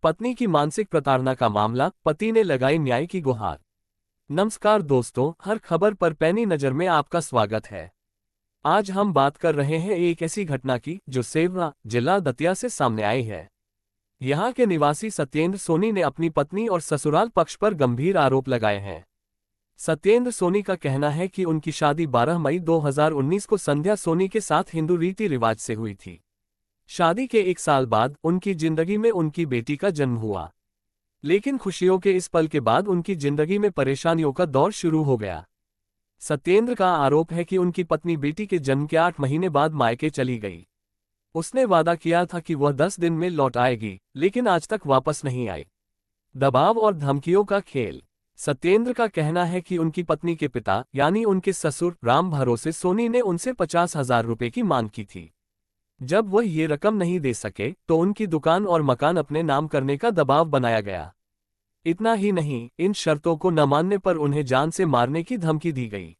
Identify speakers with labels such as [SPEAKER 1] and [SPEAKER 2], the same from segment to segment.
[SPEAKER 1] पत्नी की मानसिक प्रताड़ना का मामला, पति ने लगाई न्याय की गुहार। नमस्कार दोस्तों, हर खबर पर पैनी नजर में आपका स्वागत है। आज हम बात कर रहे हैं एक ऐसी घटना की जो सेवरा, जिला दतिया से सामने आई है। यहाँ के निवासी सत्येंद्र सोनी ने अपनी पत्नी और ससुराल पक्ष पर गंभीर आरोप लगाए हैं। सत्येंद्र सोनी का कहना है कि उनकी शादी 12 मई 2019 को संध्या सोनी के साथ हिंदू रीति रिवाज से हुई थी। शादी के 1 साल बाद उनकी जिंदगी में उनकी बेटी का जन्म हुआ, लेकिन खुशियों के इस पल के बाद उनकी जिंदगी में परेशानियों का दौर शुरू हो गया। सत्येंद्र का आरोप है कि उनकी पत्नी बेटी के जन्म के 8 महीने बाद मायके चली गई। उसने वादा किया था कि वह 10 दिन में लौट आएगी, लेकिन आज तक वापस नहीं आई। दबाव और धमकियों का खेल। सत्येंद्र का कहना है कि उनकी पत्नी के पिता यानी उनके ससुर राम भरोसे सोनी ने उनसे 50,000 रुपए की मांग की थी। जब वह ये रकम नहीं दे सके तो उनकी दुकान और मकान अपने नाम करने का दबाव बनाया गया। इतना ही नहीं, इन शर्तों को न मानने पर उन्हें जान से मारने की धमकी दी गई।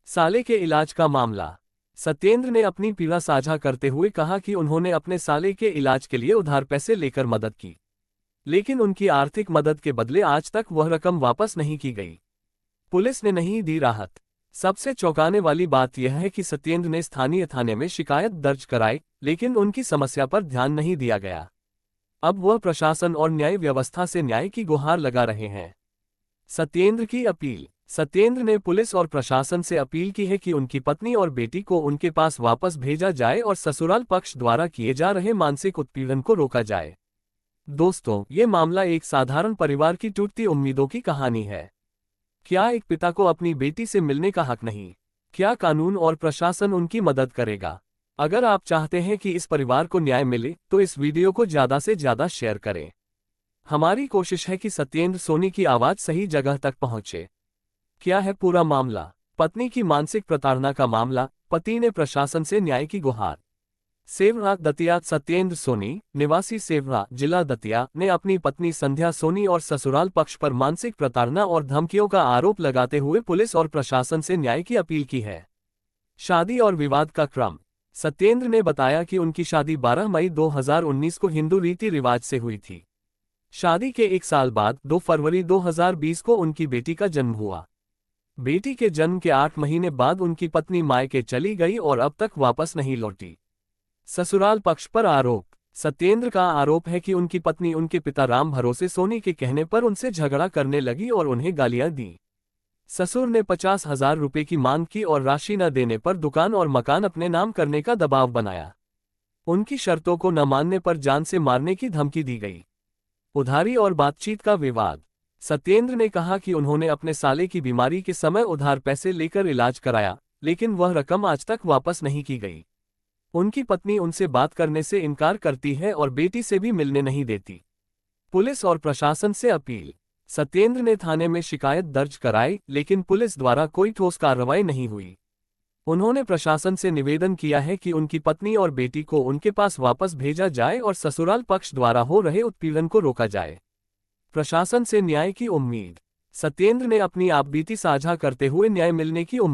[SPEAKER 1] साले के इलाज का मामला। सत्येंद्र ने अपनी पीड़ा साझा करते हुए कहा कि उन्होंने अपने साले के इलाज के लिए उधार पैसे लेकर मदद की, लेकिन उनकी आर्थिक मदद के बदले आज तक वह रकम वापस नहीं की गई। पुलिस ने नहीं दी राहत। सबसे चौंकाने वाली बात यह है कि सत्येंद्र ने स्थानीय थाने में शिकायत दर्ज कराई, लेकिन उनकी समस्या पर ध्यान नहीं दिया गया। अब वह प्रशासन और न्याय व्यवस्था से न्याय की गुहार लगा रहे हैं। सत्येंद्र की अपील। सत्येंद्र ने पुलिस और प्रशासन से अपील की है कि उनकी पत्नी और बेटी को उनके पास वापस भेजा जाए और ससुराल पक्ष द्वारा किए जा रहे मानसिक उत्पीड़न को रोका जाए। दोस्तों, ये मामला एक साधारण परिवार की टूटती उम्मीदों की कहानी है। क्या एक पिता को अपनी बेटी से मिलने का हक नहीं? क्या कानून और प्रशासन उनकी मदद करेगा? अगर आप चाहते हैं कि इस परिवार को न्याय मिले तो इस वीडियो को ज़्यादा से ज़्यादा शेयर करें। हमारी कोशिश है कि सत्येंद्र सोनी की आवाज़ सही जगह तक पहुंचे। क्या है पूरा मामला? पत्नी की मानसिक प्रताड़ना का मामला, पति ने प्रशासन से न्याय की गुहार। सेवरा दतिया। सत्येंद्र सोनी, निवासी सेवरा, जिला दतिया, ने अपनी पत्नी संध्या सोनी और ससुराल पक्ष पर मानसिक प्रताड़ना और धमकियों का आरोप लगाते हुए पुलिस और प्रशासन से न्याय की अपील की है। शादी और विवाद का क्रम। सत्येंद्र ने बताया कि उनकी शादी 12 मई 2019 को हिंदू रीति रिवाज से हुई थी। शादी के 1 साल बाद 2 फरवरी 2020 को उनकी बेटी का जन्म हुआ। बेटी के जन्म के 8 महीने बाद उनकी पत्नी मायके चली गई और अब तक वापस नहीं लौटी। ससुराल पक्ष पर आरोप। सत्येंद्र का आरोप है कि उनकी पत्नी उनके पिता राम भरोसे सोनी के कहने पर उनसे झगड़ा करने लगी और उन्हें गालियां दी। ससुर ने 50,000 रुपए की मांग की और राशि न देने पर दुकान और मकान अपने नाम करने का दबाव बनाया। उनकी शर्तों को न मानने पर जान से मारने की धमकी दी गई। उधारी और बातचीत का विवाद। सत्येंद्र ने कहा कि उन्होंने अपने साले की बीमारी के समय उधार पैसे लेकर इलाज कराया, लेकिन वह रकम आज तक वापस नहीं की गई। उनकी पत्नी उनसे बात करने से इनकार करती है और बेटी से भी मिलने नहीं देती। पुलिस और प्रशासन से अपील। सत्येंद्र ने थाने में शिकायत दर्ज कराई, लेकिन पुलिस द्वारा कोई ठोस कार्रवाई नहीं हुई। उन्होंने प्रशासन से निवेदन किया है कि उनकी पत्नी और बेटी को उनके पास वापस भेजा जाए और ससुराल पक्ष द्वारा हो रहे उत्पीड़न को रोका जाए। प्रशासन से न्याय की उम्मीद। सत्येंद्र ने अपनी आपबीती साझा करते हुए न्याय मिलने की उम्मीद